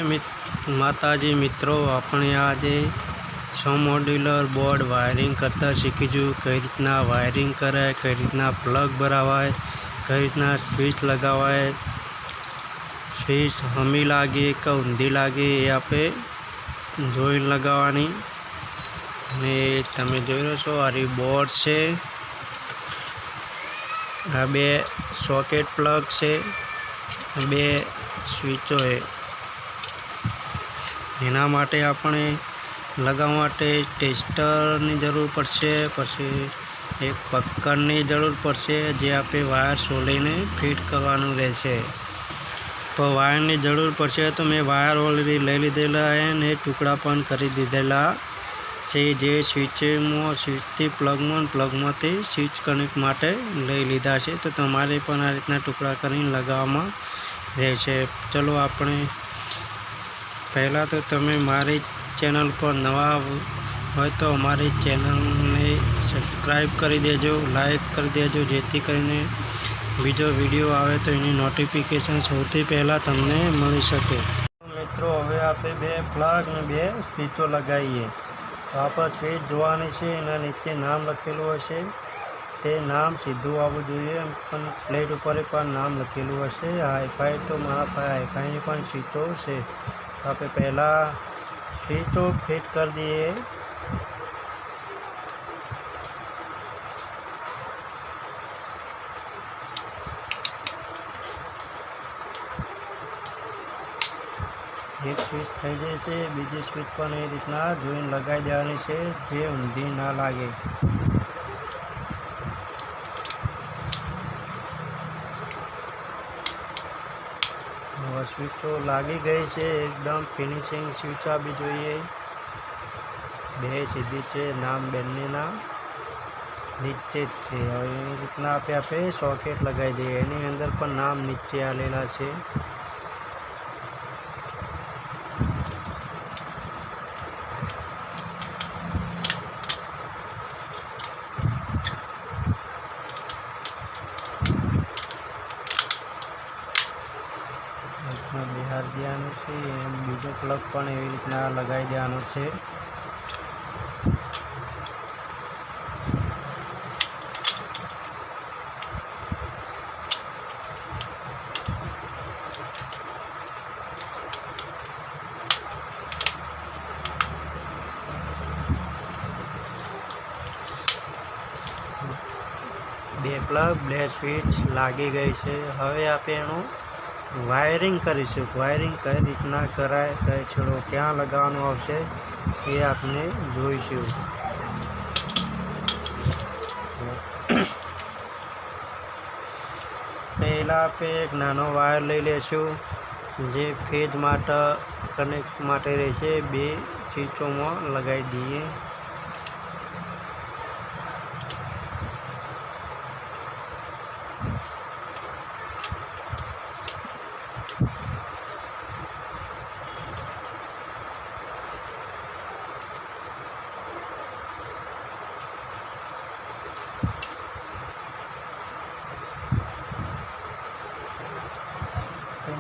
माताजी मित्रों, अपने आज 100 मॉड्यूलर बोर्ड वायरिंग करता सीखीजू। कई रीतना वायरिंग करे, कई रीतना प्लग भरावाय, कई रीतना स्विच लगावाय, स्विच हमी लागे के ऊंधी लागे ए आपे जोईने लगावानी। ने तमे जोई रहो छो आ बोर्ड छे, आ बे सॉकेट प्लग छे, बे स्विचो है। एना माटे आपणे लगावा माटे टेस्टरनी जरूर पड़शे, पछी एक पक्कड़नी जरूर पड़शे जे आपे वायर सोलीने फिट करवानुं रहेशे। तो वायरनी जरूर पड़शे तो मैं वायर ऑलरेडी लई लीधेला है ने टुकड़ा पण करी दीधेला से जे स्विचथी प्लगमांथी स्विच कनेक्ट माटे लई लीधा छे। तो तमारे पण आ रीतना टुकड़ा करीने लगाववामां रहेशे। चलो आपणे पहला तो तमे मारी चेनल पर नवा होय तो हमारी चेनल ने सब्सक्राइब करी देजो, लाइक कर देजो, जेथी करीने बीजो विडियो आवे तो एनी नोटिफिकेशन सौथी पहला तमने मळी शके। मित्रों, हवे आपणे बे प्लग ने बे स्विचो लगाईए। तो आप स्विच जोवानी छे, एना नीचे नाम लखेलुं हशे, ते नाम सीधું આવવું જોઈએ। પણ પ્લેટ ઉપર પણ નામ લખેલું હશે। હાઈફાઈ તો મારા પાસે હાઈફાઈની પણ સ્વિચો છે। તો આપણે પહેલાં સ્વિચો ફિટ કરી દઈએ। एक स्विच થઈ જાય છે, બીજી સ્વિચ પણ એ રીતના જોઈને લગાવી દેવાની છે જે ઊંધી ના લાગે। स्विचो लागी गई है, एकदम फिनिशिंग स्विच आवी जोईए। बे सीधी है, नाम बंनेना नीचे ज छे। हवे ए रीतना आपे सॉकेट लगाई दीए। एनी अंदर पण नाम नीचे आलेला छे। बिहार देवानुं छे, बीजो प्लग पण एवी रीतना लगाई देवानो छे। बे प्लग बे स्विच लागी गई है। हवे आपे एनुं वायरिंग करीशुं। वायरिंग कई रीतना कराय, कई छेड़ो क्या लगाववानो आवशे ए आपने जोईशुं। पहला आपे एक नानो वायर लई लेशुं जे फेज माटे कनेक्ट माटे रहेशे। बे स्विचोमां लगाई दीए।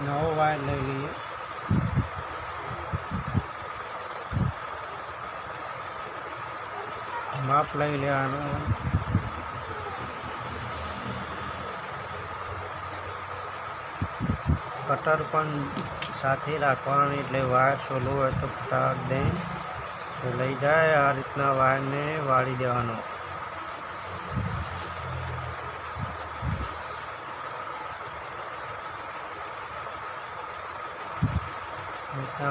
नवो वायर लई लीए। माप लई लेवानुं। कटर पण साथे राखवानुं एटले वायर सोलो होय तो फटाक दे तो लई जाए। आ रीतना वायर ने वाળી देवानो।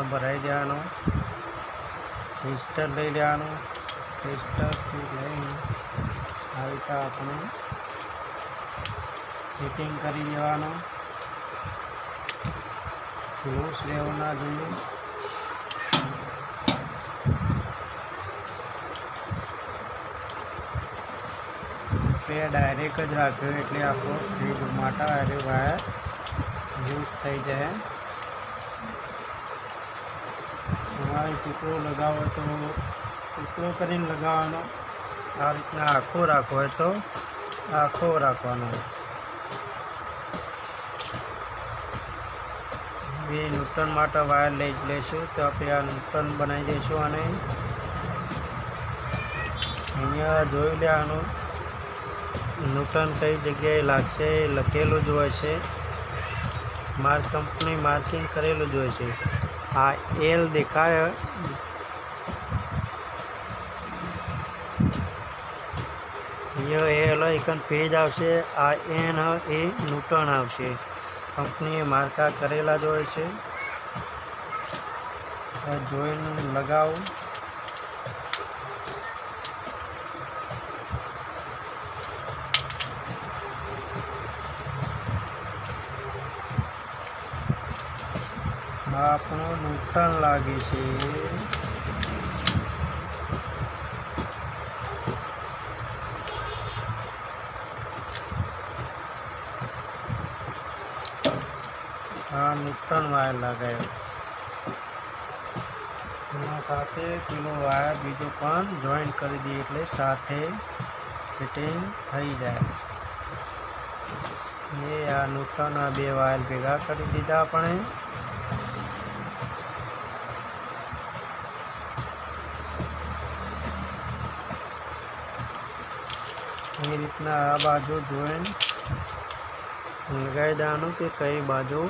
भराई देवानो। टेस्टर लई लेवानो। टेस्टर लईने आ रीते आपणे फिटिंग करी देवानो। लूस रहेवुं ना जोईए। पे डायरेक्ट ज राख्यो एटले आपणो फ्रीज माटे हारे वायर यूज थई जाए। हमारे टुकड़ो लगाओ तो टुकड़ो करीने लगावानो। आ रीतना आखो राखो है तो आखो राखवानो। એ ન્યૂટન માટે વાયર લઈ લઈશું. તો આપણે આ ન્યૂટન બનાવી દઈશું અને અહીંયા જોઈ લેવાનું ન્યૂટન કઈ જગ્યાએ લાગશે એ લખેલું જ હોય છે. કંપની માર્કિંગ કરેલું જ હોય છે. આ એલ દેખાય અહીંયા એલ એકન પેજ આવશે. આ એન એ ન્યૂટન આવશે. કંપનીએ માર્કા કરેલા જ હોય છે. જોઈને લગાવું. આપણો ન્યૂટન લાગે છે. આ ન્યૂટન વાયર લગાવ્યો. એના સાથે પેલો વાયર બીજો પણ જોઈન્ટ કરી દઈએ એટલે સાથે ફિટિંગ થઈ જાય. એ આ ન્યૂટન આ બે વાયર ભેગા કરી દીધા આપણે. એ રીતના આ બાજુ જોઈન્ટ લગાવી દેવાનું કે કઈ બાજુ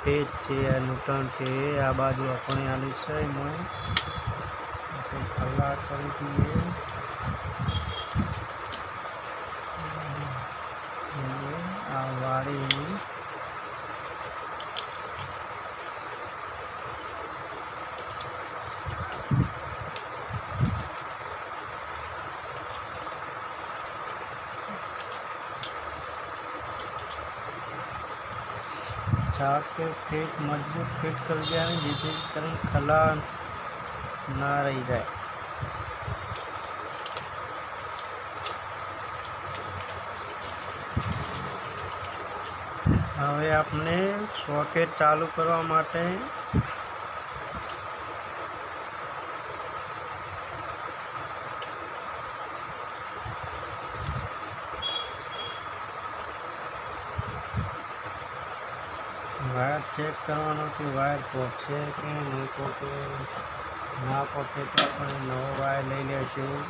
પેજ છે આ ન્યૂટન છે. આ બાજુ આપણે આલી છે એમાં ખલ્લા કરી દઈએ. આ વાળી के फिट मजबूत फिट कर दिया है जिससे कहीं खला ना रही जाए. હવે આપણે સોકેટ ચાલુ કરવા માટે વાયર ચેક કરવાનો કે વાયર પહોંચશે કે નહીં પહોંચે. ના પહોંચે તો આપણે નવો વાયર લઈ લઈશું.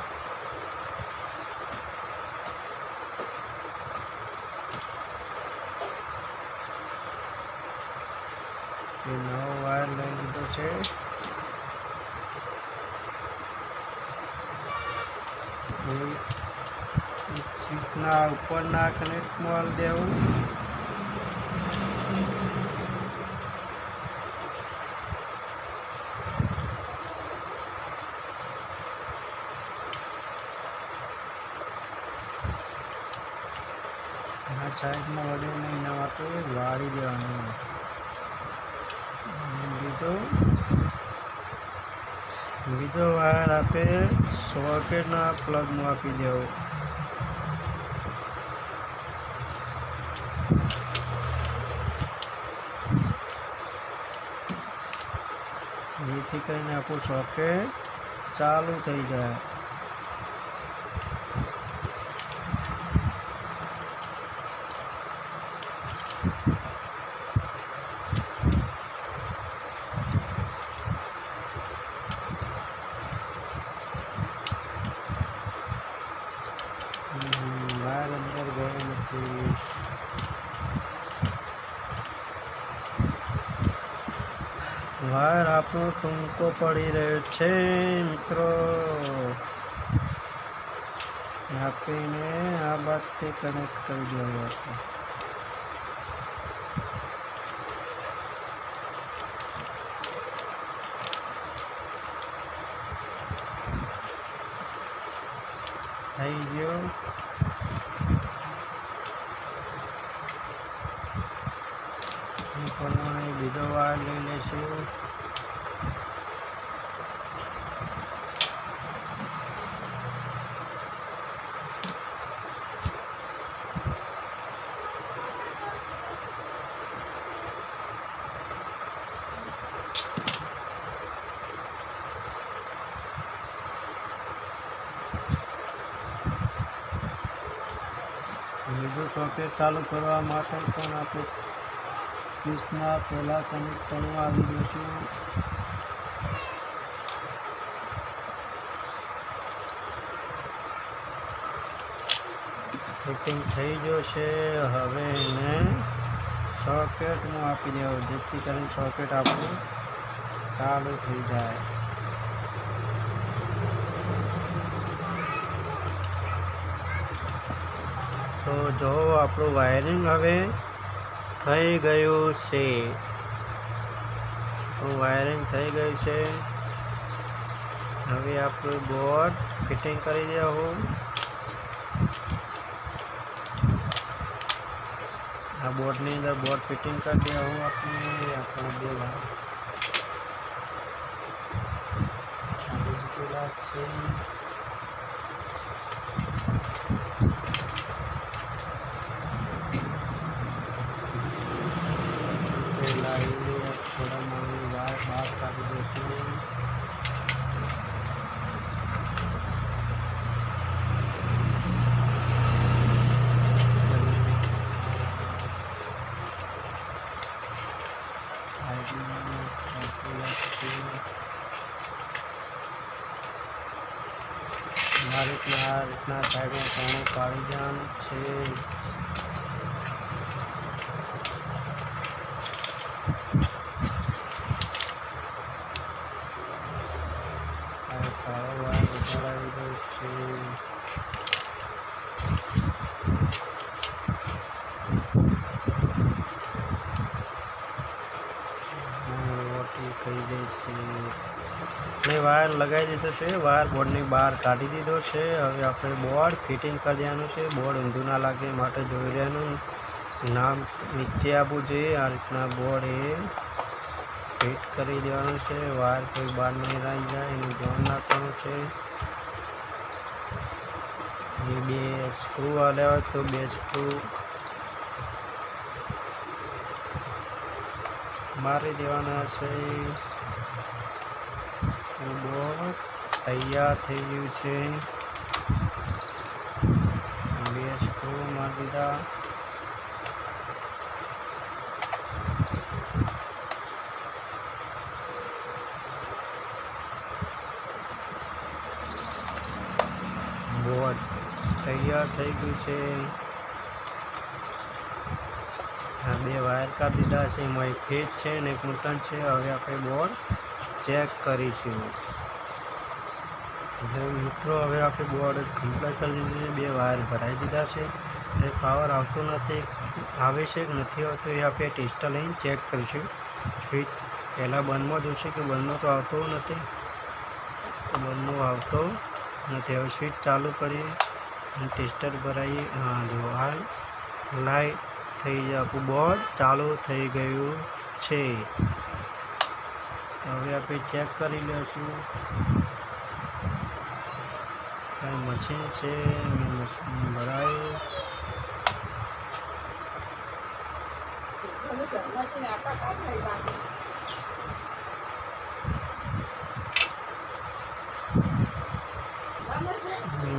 નવો વાયર લઈ લીધો છે. સ્વિચના ઉપરના કનેક્ટમાં દેવું. આ સાઈડમાં વડે નહીં એના માટે વાળી દેવાનું. બીજો વાયર આપણે સોકેટના પ્લગમાં આપી દેવો. જેથી કરીને આપણું સોકેટ ચાલુ થઈ જાય. વાયર અંદર ગયો નથી. વાયર આપણો ટૂંકો પડી રહ્યો છે મિત્રો. આપીને આ બાજુથી કનેક્ટ કરી દેવું આપણે. થઈ ગયો. એ પ્રમાણે બીજો વાયર લઈ લઈશું. બીજું સોકેટ ચાલુ કરવા માટે પણ આપણે સ્વિચના પહેલા કનેક્ટરમાં આવી જઈશું. ફિટિંગ થઈ ગયો છે. હવે એને સોકેટમાં આપી દેવું, જેથી કરીને સોકેટ આપણું ચાલુ થઈ જાય. તો જો આપણું વાયરિંગ હવે થઈ ગયું છે. તો વાયરિંગ થઈ ગયું છે. હવે આપણું બોર્ડ ફિટિંગ કરી દેવું. આ બોર્ડની અંદર બોર્ડ ફિટિંગ કરી દેવું આપણે બે વાર. થોડા મોડી વાયર બહાર કાઢી દઈશું. રીતના સાઈડમાં કોણું પાડી દેવાનું છે. કાળો વાયર ઉડાડી દઉં છે. થઈ જાય છે. મેં વાયર લગાવી દીધો છે. વાયર બોર્ડની બહાર કાઢી દીધો છે. હવે આપણે બોર્ડ ફિટિંગ કરી દેવાનું છે. બોર્ડ ઊંધું ના લાગે માટે જોઈ લેવાનું. નામ નીચે આપવું જોઈએ. આ રીતના બોર્ડ એ ફિટ કરી દેવાનું છે. વાયર કોઈ બહાર નહીં રહી જાય એનું ધ્યાન રાખવાનું છે. એ બે સ્ક્રૂ આલ્યા હોય તો બે સ્ક્રૂ મારી દેવાના છે. બોર્ડ તૈયાર થઈ ગયું છે. બે સ્ક્રૂ મારી દીધા. બોર્ડ તૈયાર થઈ ગયું છે. આ બે વાયર કાઢી દીધા છે. એમાં એક ફેજ છે અને એક મૂકન છે. હવે આપણે બોર્ડ ચેક કરીશું. મિત્રો હવે આપણે બોર્ડ કમ્પ્લીટ કરી દીધું છે. બે વાયર ભરાઈ દીધા છે. એ પાવર આવતો નથી, આવે છે કે નથી આવતો એ આપણે ટેસ્ટર લઈને ચેક કરીશું. સ્વિચ પહેલાં બંધમાં જોશે કે બંધમાં તો આવતો નથી, તો બંધમાં આવતો નથી. હવે સ્વિચ ચાલુ કરીએ અને ટેસ્ટર ભરાઈએ. હા જો આ લાઈટ થઈ જાય. આપણું બોર્ડ ચાલુ થઈ ગયું છે. હવે આપણે ચેક કરી લઈશું. કઈ મશીન છે, મેં મશીન ભરાયું.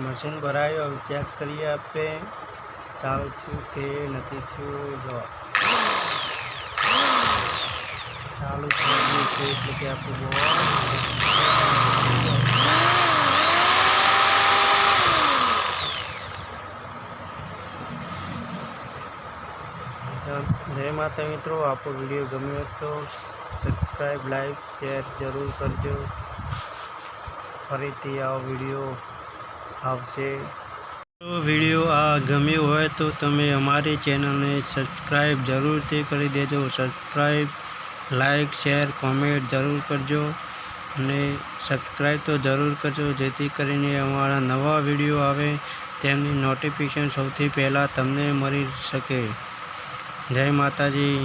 મશીન ભરાયું. હવે ચેક કરીએ આપણે ચાલુ થયું કે નથી થયું. જો ચાલુ થઈ ગયું છે એટલે કે આપણું જય માતા મિત્રો. આપણો વિડીયો ગમ્યો તો સબસ્ક્રાઈબ, લાઈક, શેર જરૂર કરજો. ફરીથી આવો વિડીયો આવશે. વિડીયો આ ગમ્યો હોય તો તમે અમારી ચેનલને સબસ્ક્રાઈબ જરૂરથી કરી દેજો. સબસ્ક્રાઈબ, લાઈક, શેર, કોમેન્ટ જરૂર કરજો અને સબસ્ક્રાઈબ તો જરૂર કરજો, જેથી કરીને અમારા નવા વિડીયો આવે તેમની નોટિફિકેશન સૌથી પહેલાં તમને મળી શકે. જય માતાજી.